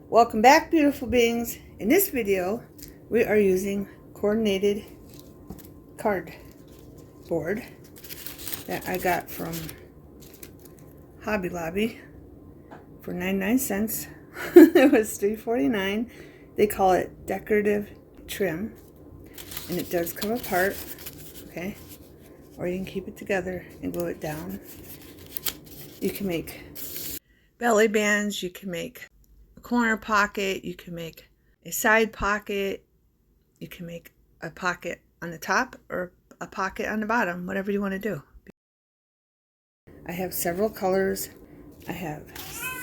Welcome back, beautiful beings. In this video we are using coordinated cardboard that I got from Hobby Lobby for 99 cents. It was $3.49. They call it decorative trim, and it does come apart, okay? Or you can keep it together and glue it down. You can make belly bands, you can make a corner pocket, you can make a side pocket, you can make a pocket on the top or a pocket on the bottom, whatever you want to do. I have several colors. I have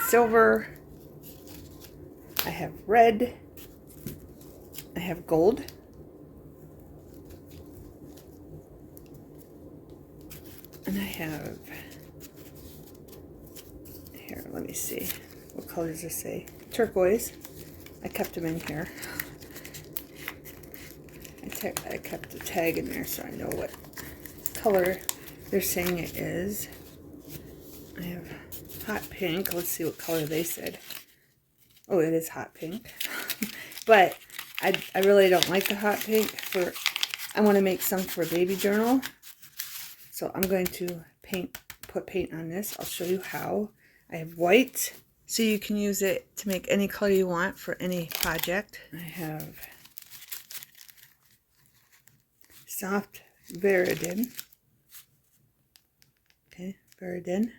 silver, I have red, I have gold, and I have, here, let me see, what colors does it say? Turquoise. I kept them in here. I kept the tag in there so I know what color they're saying it is. I have hot pink. Let's see what color they said. Oh, it is hot pink. But I really don't like the hot pink. I want to make some for a baby journal. So I'm going to put paint on this. I'll show you how. I have white, so you can use it to make any color you want for any project. I have soft Veridin. Okay, Veridin.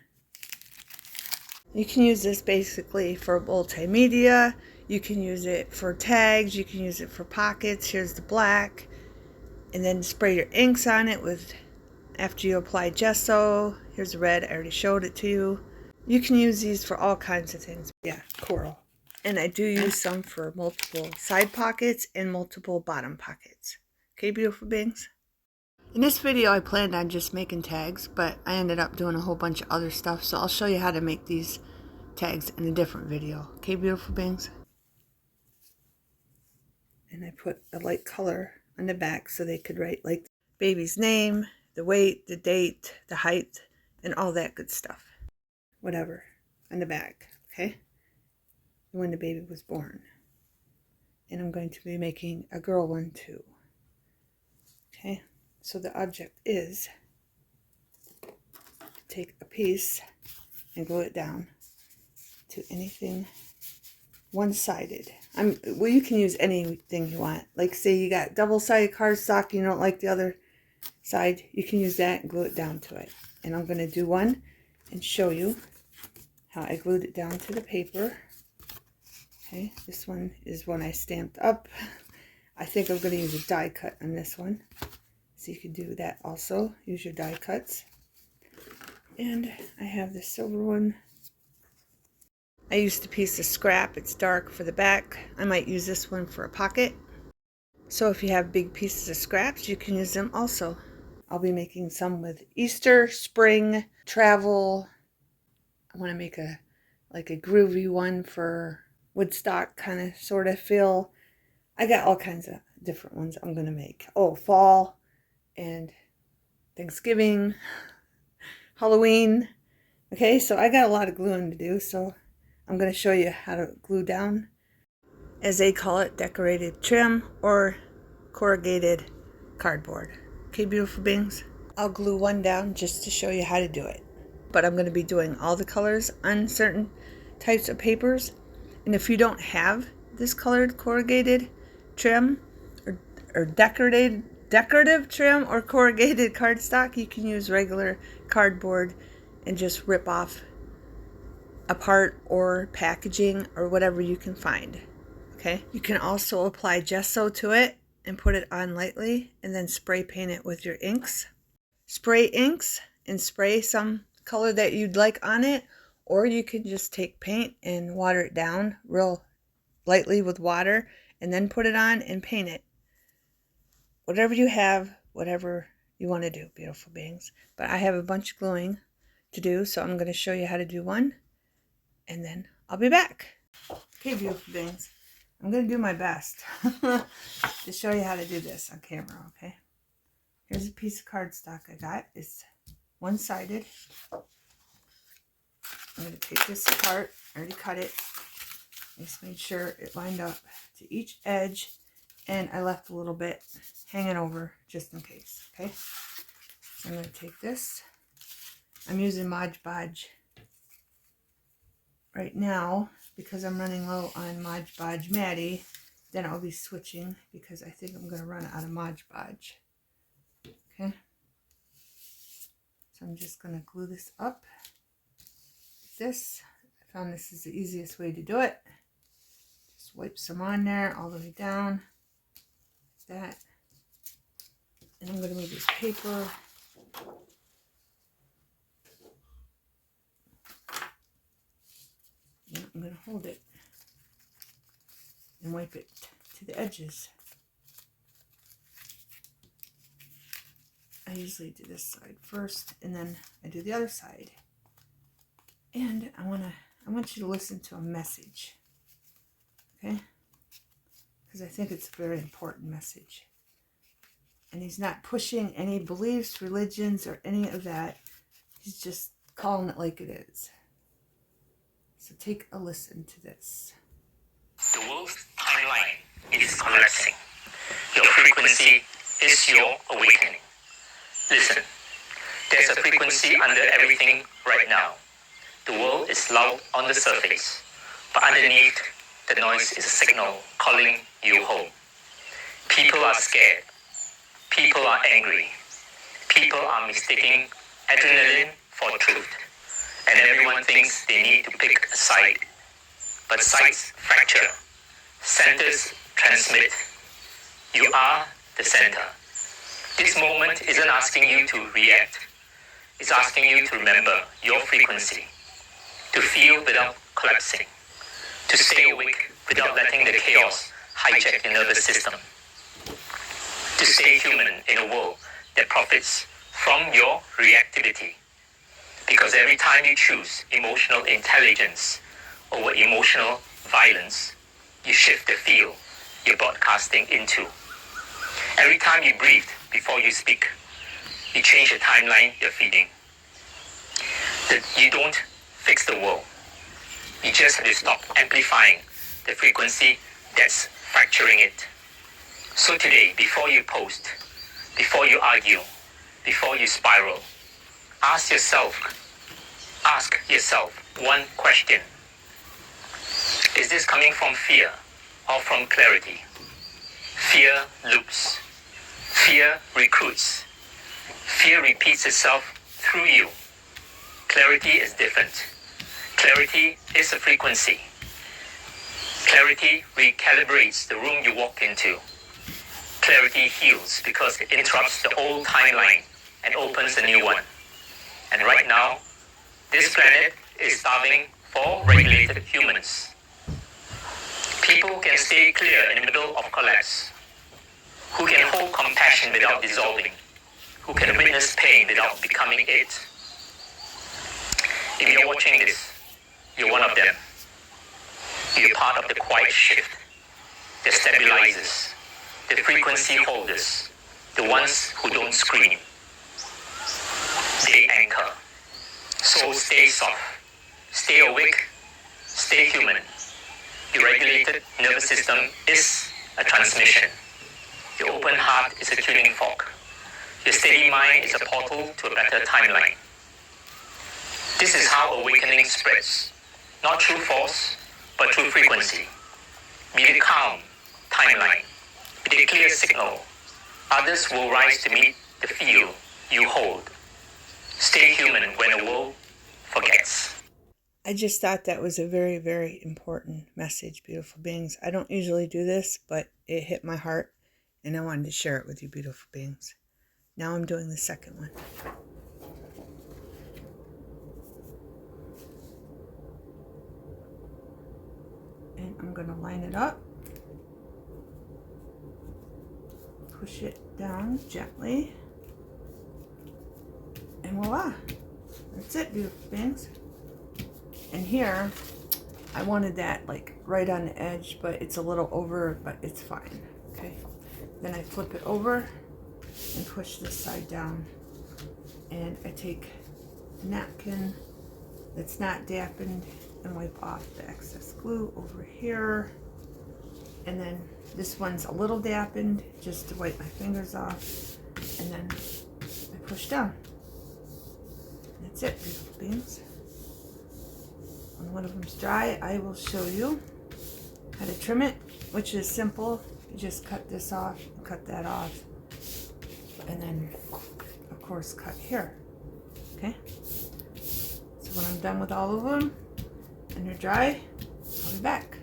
You can use this basically for multimedia. You can use it for tags. You can use it for pockets. Here's the black. And then spray your inks on it after you apply gesso. Here's the red. I already showed it to you. You can use these for all kinds of things. Yeah, coral. And I do use some for multiple side pockets and multiple bottom pockets. Okay, beautiful beings? In this video, I planned on just making tags, but I ended up doing a whole bunch of other stuff, so I'll show you how to make these tags in a different video. Okay, beautiful beings? And I put a light color on the back so they could write like baby's name, the weight, the date, the height, and all that good stuff. Whatever, on the back, okay? When the baby was born. And I'm going to be making a girl one too. Okay? So the object is to take a piece and glue it down to anything one-sided. Well, you can use anything you want. Like say you got double-sided cardstock, you don't like the other side, you can use that and glue it down to it. And I'm going to do one and show you how I glued it down to the paper. Okay, this one is one I stamped up. I think I'm going to use a die cut on this one. So you can do that also. Use your die cuts. And I have the silver one. I used a piece of scrap. It's dark for the back. I might use this one for a pocket. So if you have big pieces of scraps, you can use them also. I'll be making some with Easter, spring, travel. I want to make like a groovy one for Woodstock kind of sort of feel. I got all kinds of different ones I'm going to make. Oh, fall and Thanksgiving, Halloween. Okay, so I got a lot of gluing to do, so I'm going to show you how to glue down, as they call it, decorated trim or corrugated cardboard. Okay, beautiful beings? I'll glue one down just to show you how to do it. But I'm going to be doing all the colors on certain types of papers. And if you don't have this colored corrugated trim or decorative trim or corrugated cardstock, you can use regular cardboard and just rip off a part or packaging or whatever you can find. Okay, you can also apply gesso to it and put it on lightly and then spray paint it with your inks. Spray inks and spray some color that you'd like on it, or you can just take paint and water it down real lightly with water and then put it on and paint it. Whatever you have, whatever you want to do, beautiful beings. But I have a bunch of gluing to do, so I'm going to show you how to do one, and then I'll be back. Okay, beautiful beings. I'm going to do my best to show you how to do this on camera, okay? Here's a piece of cardstock I got. It's one-sided. I'm going to take this apart. I already cut it. Just made sure it lined up to each edge, and I left a little bit hanging over just in case. Okay, so I'm going to take this. I'm using Mod Podge right now because I'm running low on Mod Podge Maddie. Then I'll be switching because I think I'm going to run out of Mod Podge. Okay, so I'm just going to glue this up with this. I found this is the easiest way to do it. Just wipe some on there all the way down like that. And I'm going to move this paper. And I'm going to hold it and wipe it to the edges. I usually do this side first and then I do the other side. And I want you to listen to a message. Okay? Because I think it's a very important message. And he's not pushing any beliefs, religions, or any of that. He's just calling it like it is. So take a listen to this. The world's timeline is collapsing. Your frequency is your awakening. Listen, there's a frequency under everything right now. The world is loud on the surface, but underneath, the noise is a signal calling you home. People are scared. People are angry. People are mistaking adrenaline for truth. And everyone thinks they need to pick a side. But sides fracture. Centers transmit. You are the center. This moment isn't asking you to react. It's asking you to remember your frequency. To feel without collapsing. To stay awake without letting the chaos hijack your nervous system. To stay human in a world that profits from your reactivity. Because every time you choose emotional intelligence over emotional violence, you shift the field you're broadcasting into. Every time you breathe before you speak, you change the timeline you're feeding. You don't fix the world. You just have to stop amplifying the frequency that's fracturing it. So today, before you post, before you argue, before you spiral, ask yourself one question. Is this coming from fear or from clarity? Fear loops. Fear recruits. Fear repeats itself through you. Clarity is different. Clarity is a frequency. Clarity recalibrates the room you walk into. Clarity heals because it interrupts the old timeline and opens a new one. And right now, this planet is starving for regulated humans. People can stay clear in the middle of collapse. Who can hold compassion without dissolving. Who can witness pain without becoming it. If you're watching this, you're one of them. You're part of the quiet shift, the stabilizers, the frequency holders, the ones who don't scream. They anchor. So stay soft, stay awake, stay human. Your regulated nervous system is a transmission. Your open heart is a tuning fork. Your steady mind is a portal to a better timeline. This is how awakening spreads. Not through force, but through frequency. Be the calm timeline. Be the clear signal. Others will rise to meet the field you hold. Stay human when the world forgets. I just thought that was a very, very important message, beautiful beings. I don't usually do this, but it hit my heart, and I wanted to share it with you, beautiful beings. Now I'm doing the second one. And I'm going to line it up. Push it down gently. And voila. That's it, beautiful beings. And here, I wanted that like right on the edge, but it's a little over, but it's fine. Okay. Then I flip it over and push this side down. And I take a napkin that's not dampened and wipe off the excess glue over here. And then this one's a little dampened, just to wipe my fingers off. And then I push down. That's it, beautiful beings. When one of them's dry, I will show you how to trim it, which is simple. You just cut this off, cut that off, and then, of course, cut here. Okay? So when I'm done with all of them and they're dry, I'll be back.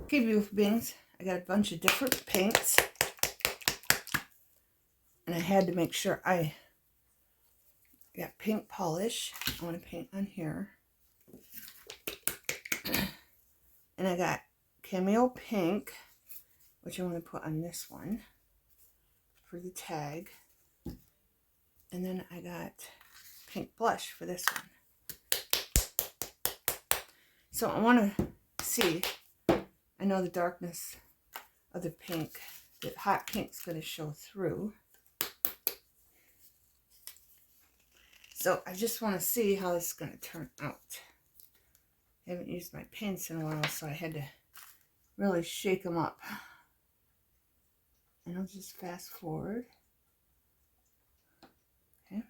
Okay, beautiful beings, I got a bunch of different paints, and I had to make sure I got pink polish. I want to paint on here. And I got cameo pink, which I want to put on this one for the tag. And then I got pink blush for this one. So I want to see, I know the darkness of the pink, the hot pink's going to show through. So I just want to see how this is going to turn out. I haven't used my paints in a while, so I had to really shake them up. And I'll just fast forward. Okay.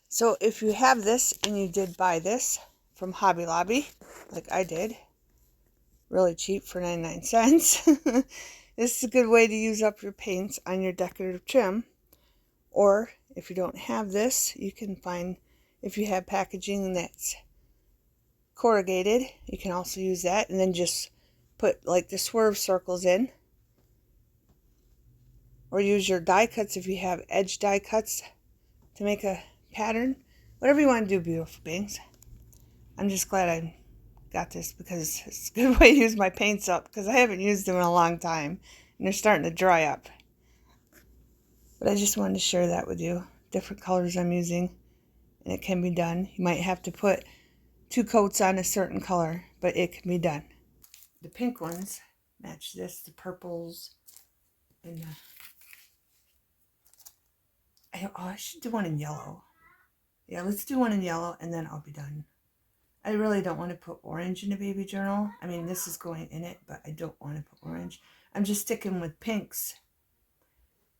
So if you have this and you did buy this from Hobby Lobby, like I did, really cheap for 99 cents, this is a good way to use up your paints on your decorative trim. Or if you don't have this, you can find, if you have packaging that's corrugated, you can also use that, and then just put like the swerve circles in, or use your die cuts if you have edge die cuts to make a pattern. Whatever you want to do, beautiful beings. I'm just glad I got this because it's a good way to use my paints up, because I haven't used them in a long time and they're starting to dry up. But I just wanted to share that with you. Different colors I'm using, and it can be done. You might have to put 2 coats on a certain color, but it can be done. The pink ones match this, the purples, and I should do one in yellow. Yeah, let's do one in yellow, and then I'll be done. I really don't want to put orange in a baby journal. I mean, this is going in it, but I don't want to put orange. I'm just sticking with pinks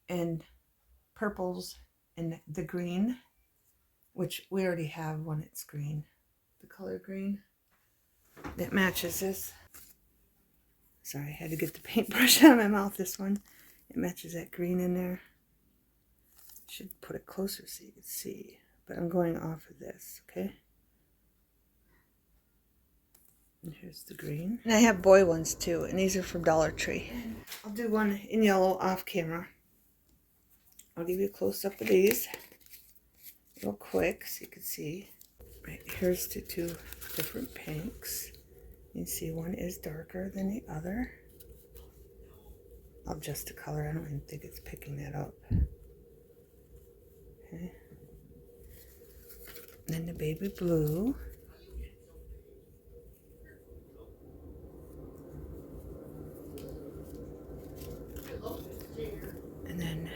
and purples and the green, which we already have one. It's green, the color green that matches this. Sorry, I had to get the paintbrush out of my mouth. This one, it matches that green in there. Should put it closer so you can see, but I'm going off of this. Okay, and here's the green, and I have boy ones too, and these are from Dollar Tree. I'll do one in yellow off camera. I'll give you a close-up of these real quick so you can see. Right, here's the 2 different pinks. You can see one is darker than the other. I'll adjust the color. I don't even think it's picking that up. Okay. And then the baby blue. And then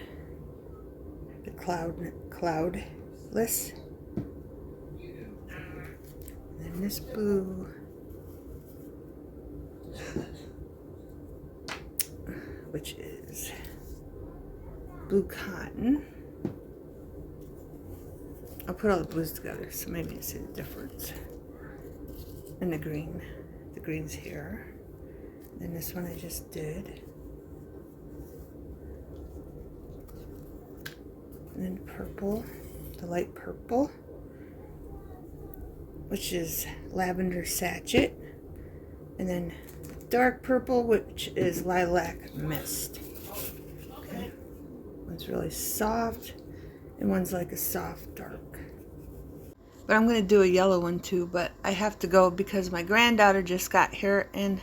the cloudless. And then this blue. Which is blue cotton. I'll put all the blues together so maybe you see the difference. And the green. The green's here. And then this one I just did. And then purple, the light purple, which is lavender sachet. And then dark purple, which is lilac mist. Okay, one's really soft and one's like a soft dark. But I'm going to do a yellow one too, but I have to go because my granddaughter just got here and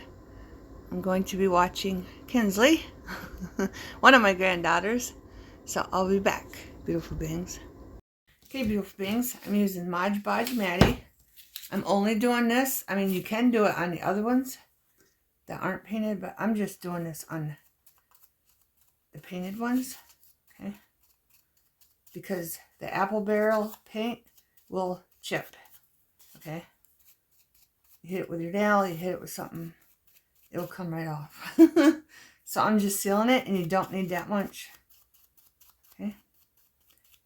I'm going to be watching Kinsley, one of my granddaughters. So I'll be back, beautiful beings. Okay, beautiful beings, I'm using Mod Podge Matty. I'm only doing this. I mean, you can do it on the other ones that aren't painted, but I'm just doing this on the painted ones, okay? Because the apple barrel paint will chip. Okay? You hit it with your nail, you hit it with something, it'll come right off. So I'm just sealing it, and you don't need that much. Okay?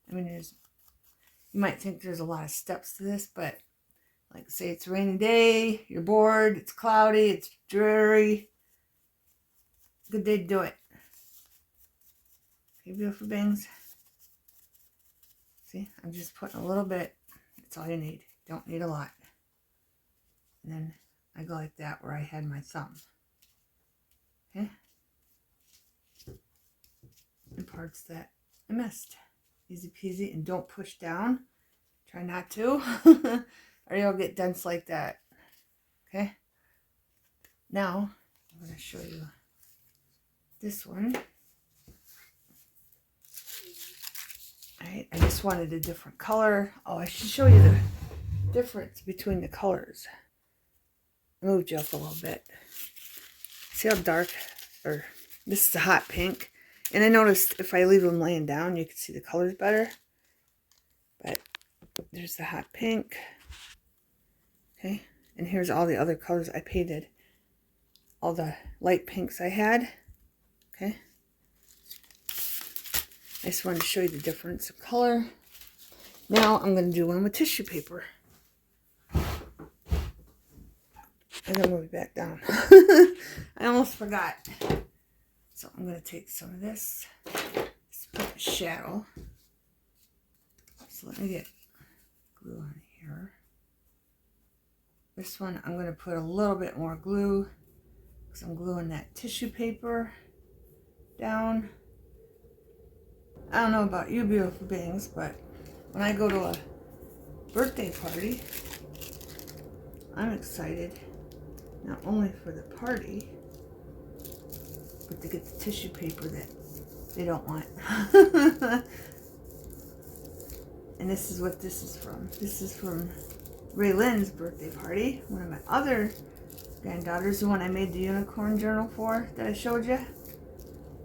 I mean, you might think there's a lot of steps to this, but like say it's a rainy day, you're bored, it's cloudy, it's dreary. Good day to do it. Okay, beautiful beings. See, I'm just putting a little bit. That's all you need. Don't need a lot. And then I go like that where I had my thumb. Okay? And parts that I missed. Easy peasy. And don't push down. Try not to. Or you'll get dense like that. Okay? Now, I'm going to show you this one. Alright, I just wanted a different color. Oh, I should show you the difference between the colors. I moved you up a little bit. See how dark, or this is a hot pink. And I noticed if I leave them laying down, you can see the colors better. But there's the hot pink. Okay, and here's all the other colors I painted. All the light pinks I had. Okay. I just wanted to show you the difference of color. Now I'm going to do one with tissue paper. And then we'll be back down. I almost forgot. So I'm going to take some of this. Let's put a shadow. So let me get glue on here. This one I'm going to put a little bit more glue because I'm gluing that tissue paper down. I don't know about you beautiful beings, but when I go to a birthday party, I'm excited not only for the party, but to get the tissue paper that they don't want. And this is what this is from. This is from Ray Lynn's birthday party. One of my other granddaughters, the one I made the unicorn journal for that I showed you,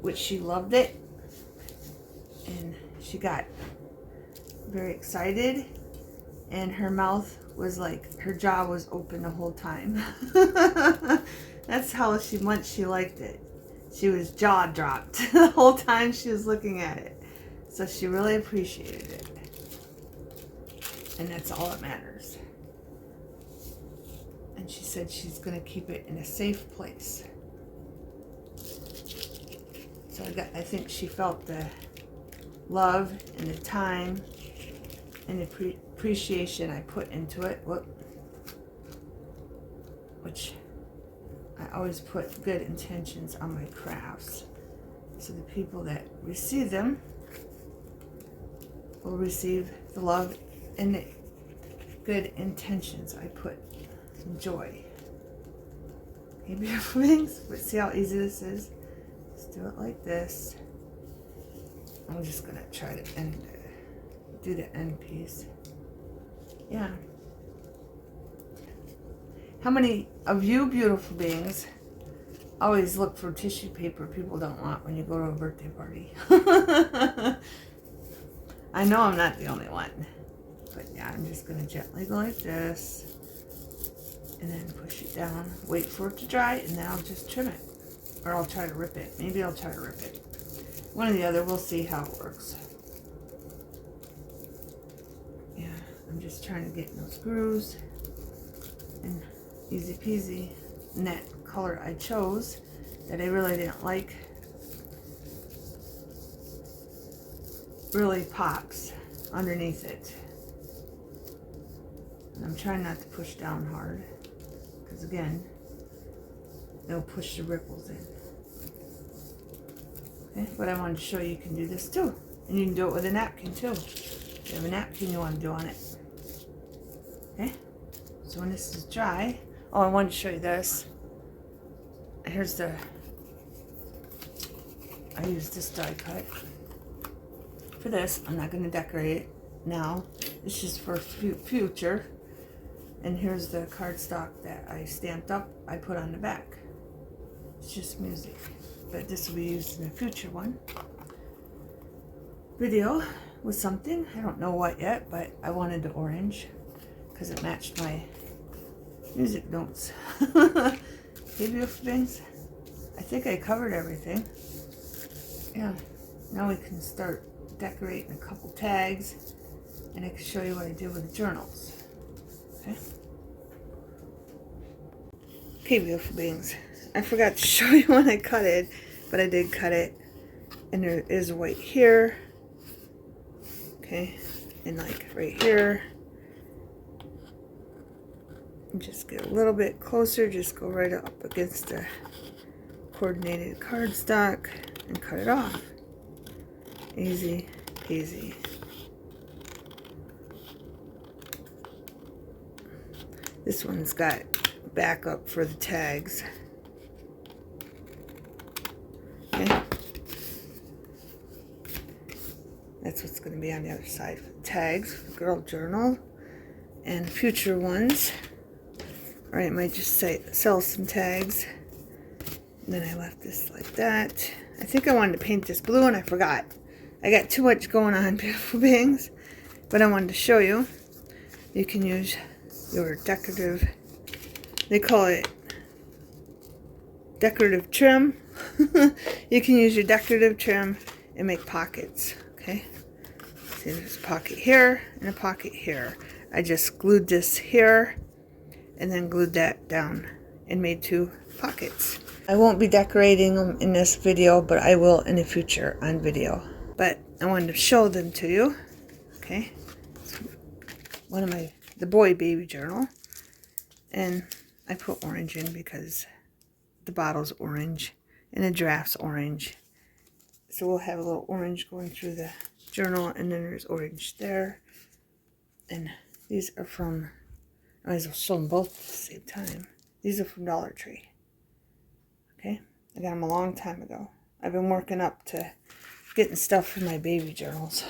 which she loved it. And she got very excited, and her mouth was like, her jaw was open the whole time. That's how much she liked it. She was jaw dropped the whole time she was looking at it. So she really appreciated it. And that's all that matters. And she said she's going to keep it in a safe place. So I think she felt the love and the time and the appreciation I put into it. Which I always put good intentions on my crafts. So the people that receive them will receive the love and the good intentions I put in joy. Okay, beautiful things. But see how easy this is? Just do it like this. I'm just gonna try to do the end piece. Yeah. How many of you beautiful beings always look for tissue paper people don't want when you go to a birthday party? I know I'm not the only one. But yeah, I'm just gonna gently go like this. And then push it down. Wait for it to dry, and then I'll just trim it. Or I'll try to rip it. Maybe I'll try to rip it. One or the other, we'll see how it works. Yeah, I'm just trying to get those grooves. And easy peasy. And that color I chose that I really didn't like really pops underneath it. And I'm trying not to push down hard, because again, it'll push the ripples in. Okay, but I wanted to show you can do this too. And you can do it with a napkin too. If you have a napkin you want to do on it. Okay, so when this is dry, oh, I wanted to show you this. Here's I used this die cut for this. I'm not going to decorate it now. It's just for future. And here's the cardstock that I stamped up. I put on the back. It's just music. But this will be used in a future video with something. I don't know what yet, but I wanted the orange because it matched my music notes. Hey, beautiful things. I think I covered everything. Yeah, now we can start decorating a couple tags, and I can show you what I did with the journals. Okay. Okay, beautiful beings. I forgot to show you when I cut it, but I did cut it. And there is white here. Okay, and like right here. And just get a little bit closer, just go right up against the coordinated cardstock and cut it off. Easy peasy. This one's got backup for the tags. Okay. That's what's going to be on the other side for the tags for the girl journal and future ones. Alright, I might just say sell some tags. And then I left this like that. I think I wanted to paint this blue and I forgot. I got too much going on, beautiful beings. But I wanted to show you. You can use your decorative, they call it decorative trim. You can use your decorative trim and make pockets. Okay. See, there's a pocket here and a pocket here. I just glued this here and then glued that down and made 2 pockets. I won't be decorating them in this video, but I will in the future on video. But I wanted to show them to you. Okay. One of the boy baby journal. And I put orange in because the bottle's orange and the giraffe's orange. So we'll have a little orange going through the journal, and then there's orange there. And these are from, I might as well show them both at the same time. These are from Dollar Tree. Okay, I got them a long time ago. I've been working up to getting stuff for my baby journals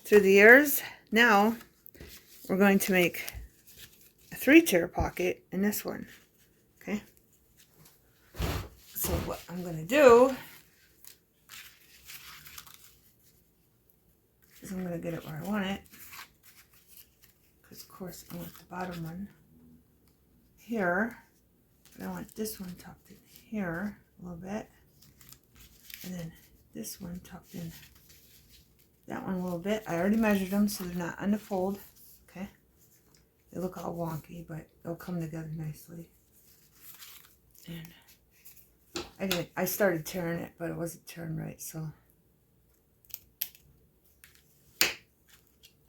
through the years. Now we're going to make a 3-tier pocket in this one. Okay, so what I'm going to do is I'm going to get it where I want it, because of course I want the bottom one here, but I want this one tucked in here a little bit, and then this one tucked in that one a little bit. I already measured them so they're not on the fold. Okay, they look all wonky, but they'll come together nicely. And I started tearing it, but it wasn't tearing right, so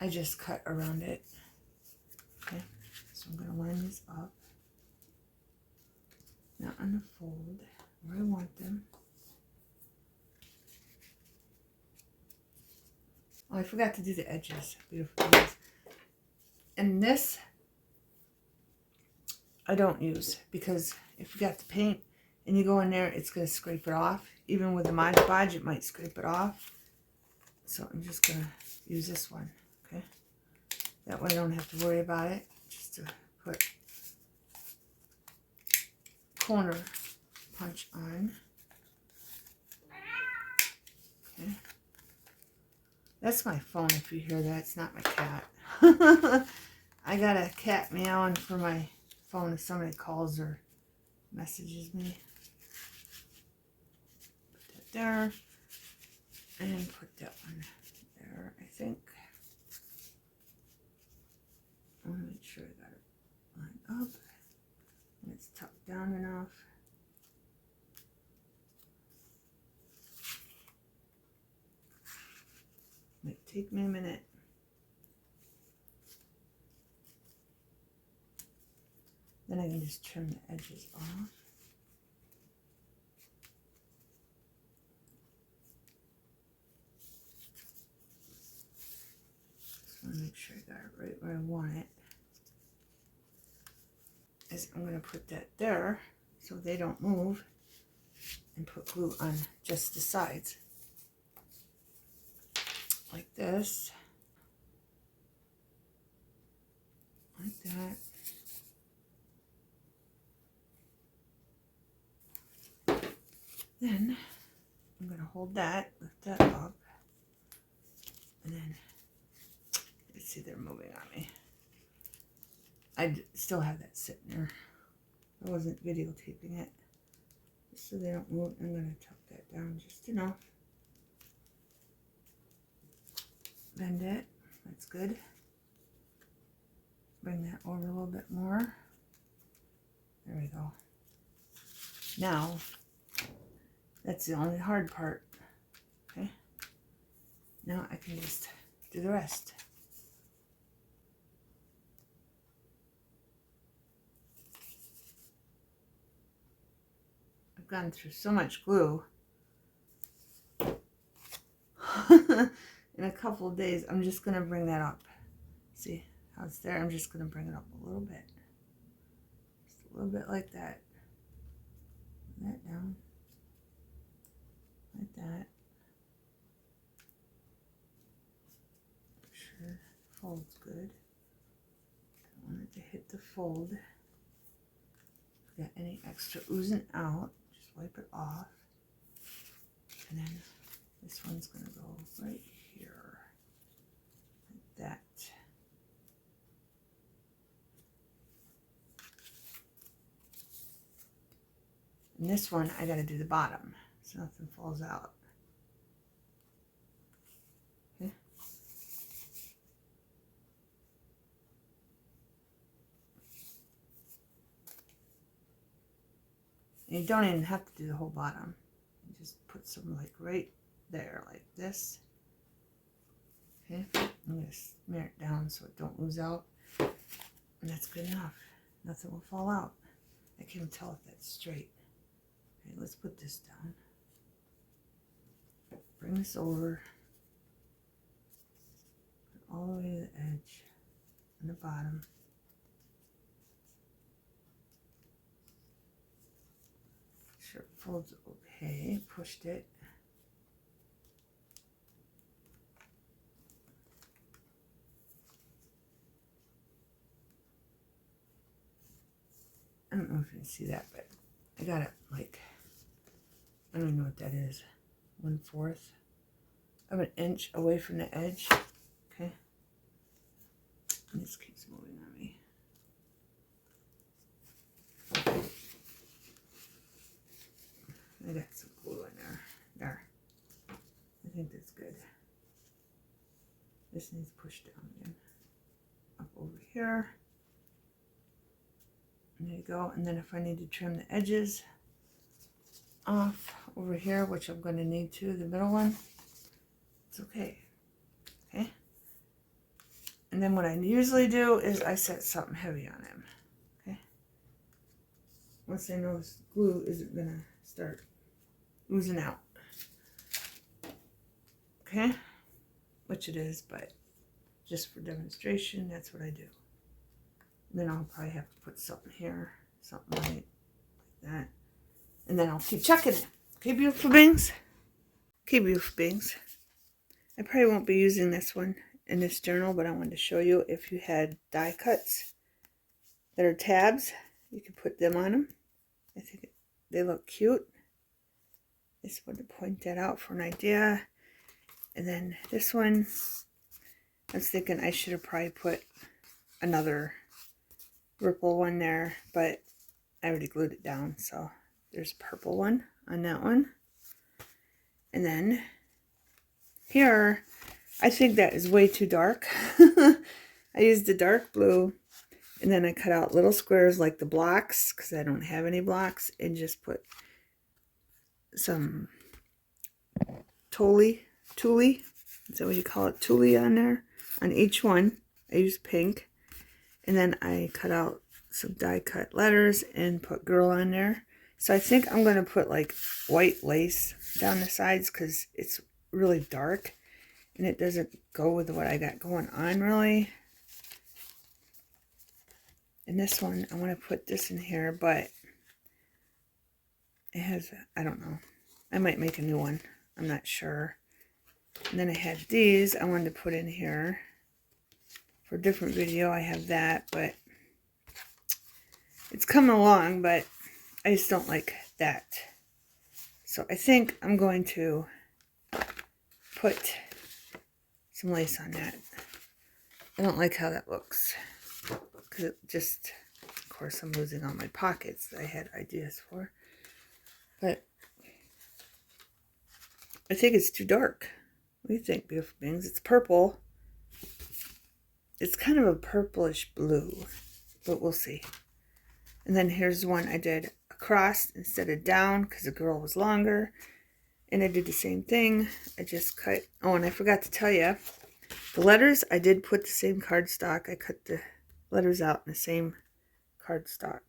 I just cut around it. Okay, so I'm going to line these up. Not on the fold, where I want them. Oh, I forgot to do the edges. Beautiful things. And this, I don't use, because if you got the paint and you go in there, it's going to scrape it off. Even with the Mod Podge, it might scrape it off. So I'm just going to use this one. Okay, that way I don't have to worry about it. Just to put corner punch on. Okay, that's my phone. If you hear that, it's not my cat. I got a cat meowing for my phone if somebody calls or messages me. Put that there, and put that one there. I think. I want to make sure I got it lined up and it's tucked down enough. Might take me a minute. Then I can just trim the edges off. Just want to make sure I got it right where I want it. I'm going to put that there so they don't move, and put glue on just the sides like this, like that. Then I'm going to hold that, lift that up, and then let's see, they're moving on me. still have that sitting there. I wasn't videotaping it. Just so they don't move, I'm going to tuck that down just enough. Bend it. That's good. Bring that over a little bit more. There we go. Now, that's the only hard part. Okay. Now I can just do the rest. I've gone through so much glue. In a couple of days, I'm just going to bring that up. See how it's there? I'm just going to bring it up a little bit. Just a little bit like that. Bring that down. Like that. Make sure the fold's good. Don't want it to hit the fold. If you got any extra oozing out, just wipe it off. And then this one's going to go right here. Like that. And this one, I got to do the bottom so nothing falls out. Okay. And you don't even have to do the whole bottom. You just put some like right there, like this. Okay. I'm going to smear it down so it don't ooze out. And that's good enough. Nothing will fall out. I can't tell if that's straight. Okay, let's put this down. Bring this over. All the way to the edge and the bottom. Sure, it folds okay. Pushed it. I don't know if you can see that, but I got it like, I don't even know what that is. 1/4 of an inch away from the edge. Okay. And this keeps moving on me. I got some glue in there. There. I think that's good. This needs pushed down again. Up over here. There you go. And then if I need to trim the edges off over here, which I'm going to need to, the middle one, it's okay. Okay. And then what I usually do is I set something heavy on him. Okay. Once I know this glue isn't going to start oozing out. Okay. Which it is, but just for demonstration, that's what I do. Then I'll probably have to put something here, something like that. And then I'll keep checking it. Okay, beautiful beings? Okay, beautiful beings. I probably won't be using this one in this journal, but I wanted to show you if you had die cuts that are tabs, you can put them on them. I think they look cute. I just wanted to point that out for an idea. And then this one, I was thinking I should have probably put another ripple one there, but I already glued it down, so there's a purple one on that one. And then here, I think that is way too dark. I used the dark blue, and then I cut out little squares like the blocks, because I don't have any blocks, and just put some tulle, is that what you call it, tulle on there, on each one. I used pink. And then I cut out some die cut letters and put girl on there. So I think I'm going to put like white lace down the sides because it's really dark. And it doesn't go with what I got going on really. And this one, I want to put this in here, but it has, I don't know. I might make a new one. I'm not sure. And then I had these I wanted to put in here. For a different video, I have that, but it's coming along, but I just don't like that. So I think I'm going to put some lace on that. I don't like how that looks. because it just, of course, I'm losing all my pockets that I had ideas for. But I think it's too dark. What do you think, beautiful beings? It's purple. It's kind of a purplish blue, but we'll see. And then here's one I did across instead of down because the girl was longer. And I did the same thing. I just cut. Oh, and I forgot to tell you, the letters, I did put the same cardstock. I cut the letters out in the same cardstock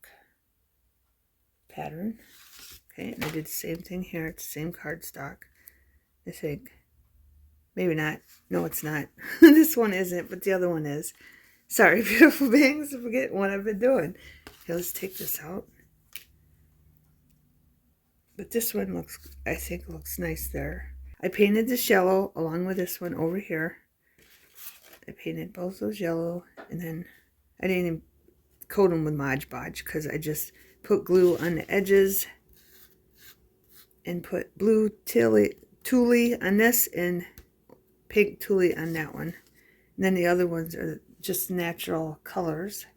pattern. Okay, and I did the same thing here. It's the same cardstock. I think. Maybe not. No, it's not. This one isn't, but the other one is. Sorry, beautiful beings. I forget what I've been doing. Okay, let's take this out. But this one looks, I think, looks nice there. I painted this yellow along with this one over here. I painted both those yellow, and then I didn't even coat them with Mod Podge because I just put glue on the edges and put blue tulle on this and pink tulle on that one. And then the other ones are just natural colors.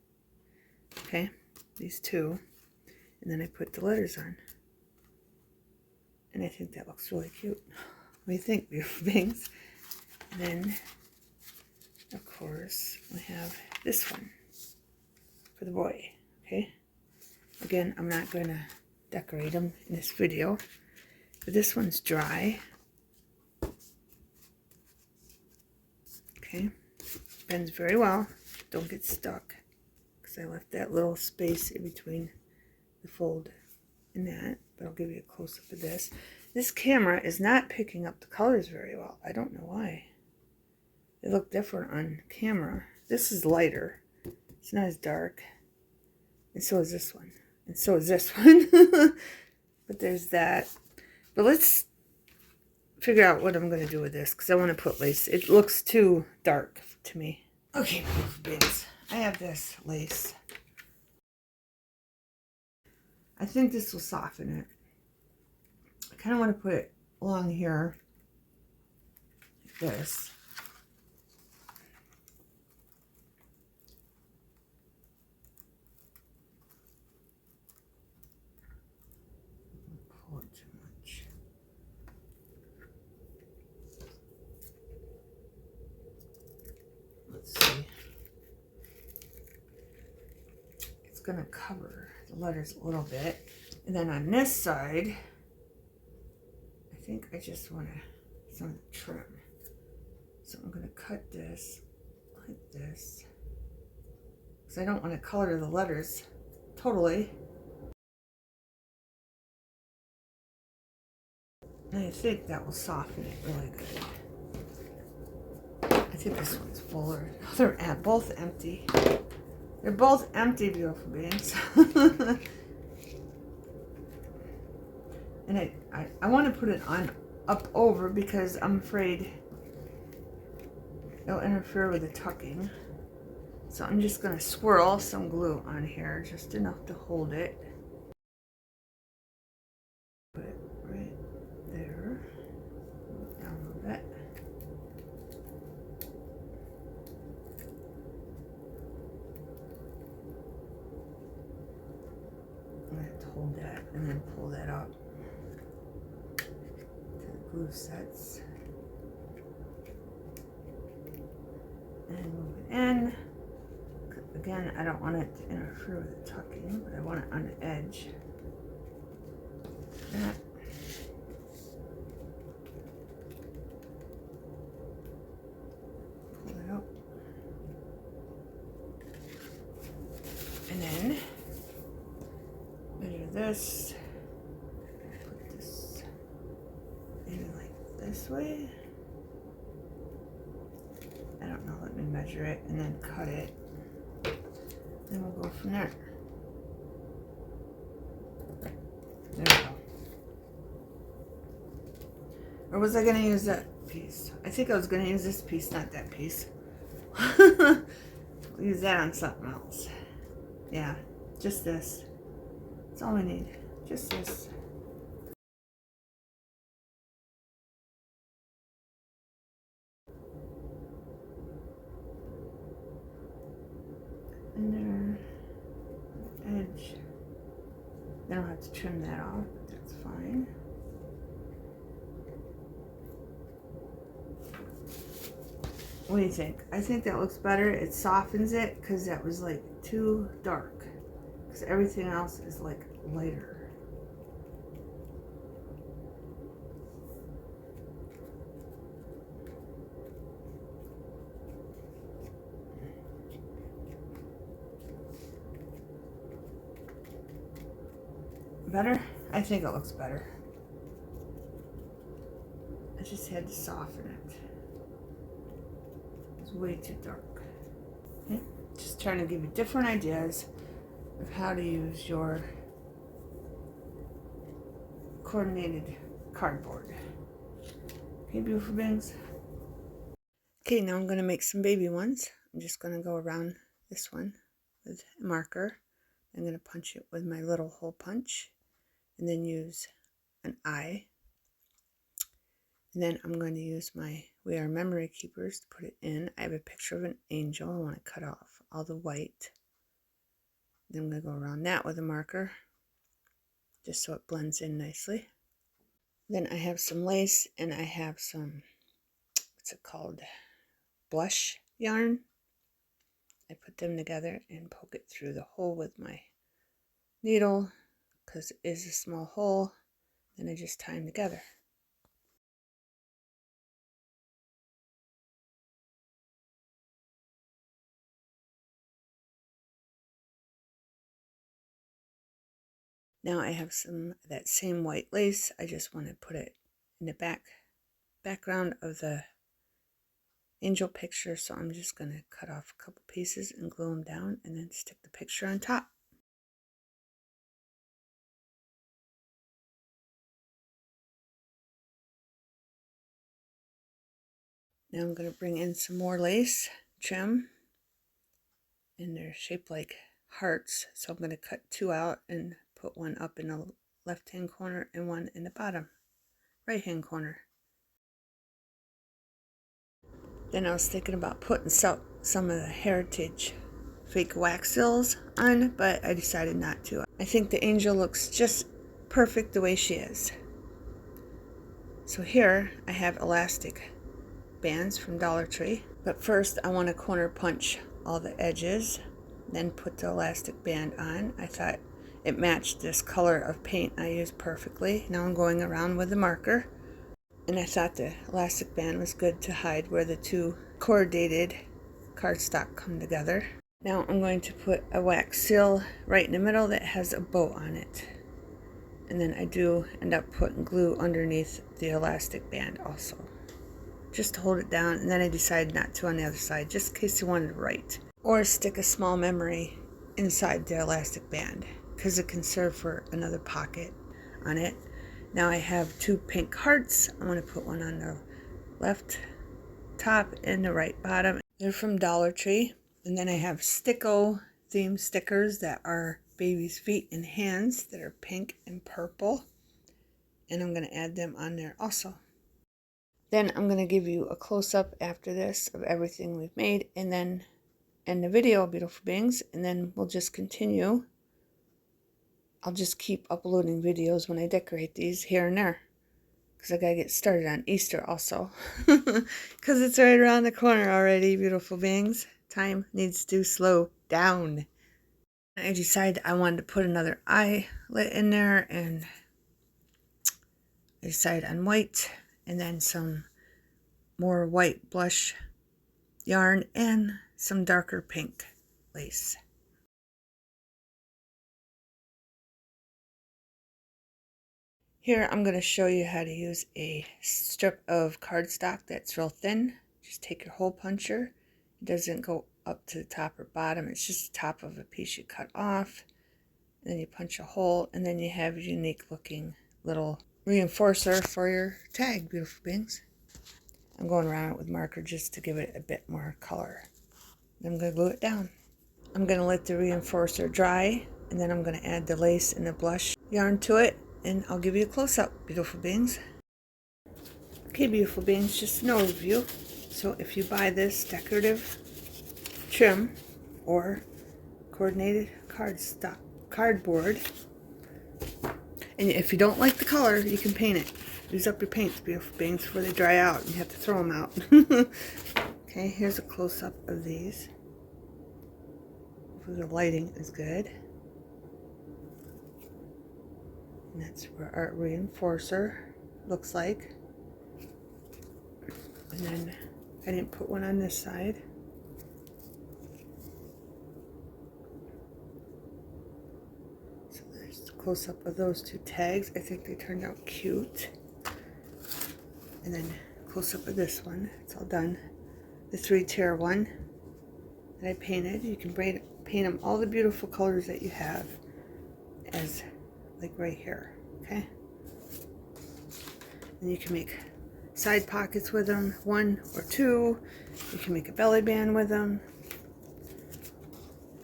Okay, these two. And then I put the letters on. And I think that looks really cute. What do you think, beautiful beings? And then, of course, we have this one for the boy. Okay? Again, I'm not going to decorate them in this video. But this one's dry. Okay? Bends very well. Don't get stuck. Because I left that little space in between the fold and that. But I'll give you a close-up of this. This camera is not picking up the colors very well. I don't know why. They look different on camera. This is lighter. It's not as dark. And so is this one. And so is this one. But there's that. But let's figure out what I'm going to do with this. Because I want to put lace. It looks too dark to me. Okay, bits. I have this lace. I think this will soften it. I kind of want to put it along here, like this. Pull it too much. Let's see. It's going to cover the letters a little bit. And then on this side, I think I just want some trim. So I'm going to cut this like this. Because I don't want to color the letters totally. And I think that will soften it really good. I think this one's fuller. They're both empty. They're both empty, beautiful beings. And I want to put it on up over because I'm afraid it'll interfere with the tucking. So I'm just going to swirl some glue on here, just enough to hold it. Put it right there. Move down a little bit. I have to hold that and then pull that up to the glue sets. And move it in. Again, I don't want it to interfere with the tucking, but I want it on the edge. That. Pull it out. And then measure this. Put this maybe like this way. I don't know, let me measure it and then cut it. Then we'll go from there. There we go. Or was I going to use that piece? I think I was going to use this piece, not that piece. We'll use that on something else. Yeah, just this. That's all we need. Just this. And there. Then I'll have to trim that off, but that's fine. What do you think? I think that looks better. It softens it because that was like too dark. Because everything else is like lighter. Better? I think it looks better. I just had to soften it. It's way too dark. Okay. Just trying to give you different ideas of how to use your coordinated cardboard. Okay, beautiful beings. Okay, now I'm going to make some baby ones. I'm just going to go around this one with a marker. I'm going to punch it with my little hole punch and then use an eye. And then I'm going to use my We Are Memory Keepers to put it in. I have a picture of an angel. I want to cut off all the white. Then I'm going to go around that with a marker just so it blends in nicely. Then I have some lace and I have some, what's it called, blush yarn. I put them together and poke it through the hole with my needle because it is a small hole. Then I just tie them together. Now I have some of that same white lace. I just want to put it in the background of the angel picture. So I'm just going to cut off a couple pieces and glue them down and then stick the picture on top. Now I'm going to bring in some more lace trim. And they're shaped like hearts. So I'm going to cut two out and put one up in the left hand corner and one in the bottom right hand corner. Then I was thinking about putting some of the heritage fake wax seals on, but I decided not to. I think the angel looks just perfect the way she is. So here I have elastic bands from Dollar Tree, but first I want to corner punch all the edges, then put the elastic band on. I thought it matched this color of paint I used perfectly. Now I'm going around with the marker, and I thought the elastic band was good to hide where the two corrugated cardstock come together. Now I'm going to put a wax seal right in the middle that has a bow on it. And then I do end up putting glue underneath the elastic band also, just to hold it down. And then I decided not to on the other side, just in case you wanted to write. Or stick a small memory inside the elastic band, because it can serve for another pocket on it. Now I have two pink hearts. I'm going to put one on the left top and the right bottom. They're from Dollar Tree. And then I have Sticko theme stickers that are baby's feet and hands that are pink and purple. And I'm going to add them on there also. Then I'm going to give you a close-up after this of everything we've made, and then end the video, beautiful beings, and then we'll just continue. I'll just keep uploading videos when I decorate these here and there, because I got to get started on Easter also, because it's right around the corner already, beautiful beings. Time needs to slow down. I decided I wanted to put another eyelet in there, and I decided on white, and then some more white blush yarn and some darker pink lace. Here I'm going to show you how to use a strip of cardstock that's real thin. Just take your hole puncher. It doesn't go up to the top or bottom. It's just the top of a piece you cut off. And then you punch a hole, and then you have a unique looking little reinforcer for your tag, beautiful beings. I'm going around it with marker just to give it a bit more color. Then I'm going to glue it down. I'm going to let the reinforcer dry, and then I'm going to add the lace and the blush yarn to it, and I'll give you a close-up, beautiful beings. Okay, beautiful beings, just an overview. So if you buy this decorative trim or coordinated cardboard, And if you don't like the color, you can paint it. Use up your paints, beautiful beings, before they dry out and you have to throw them out. Okay, here's a close-up of these. Hopefully the lighting is good. And that's where our reinforcer looks like. And then I didn't put one on this side. So there's a close-up of those two tags. I think they turned out cute. And then close-up of this one. It's all done. The 3-tier one that I painted. You can paint them all the beautiful colors that you have, as like right here. Okay, and you can make side pockets with them, 1 or 2. You can make a belly band with them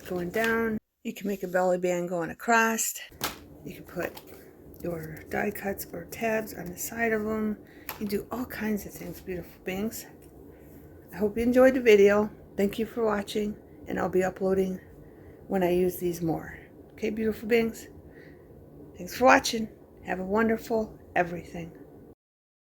going down. You can make a belly band going across. You can put your die cuts or tabs on the side of them. You can do all kinds of things, beautiful beings. I hope you enjoyed the video. Thank you for watching, and I'll be uploading when I use these more. Okay, beautiful beings? Thanks for watching. Have a wonderful everything.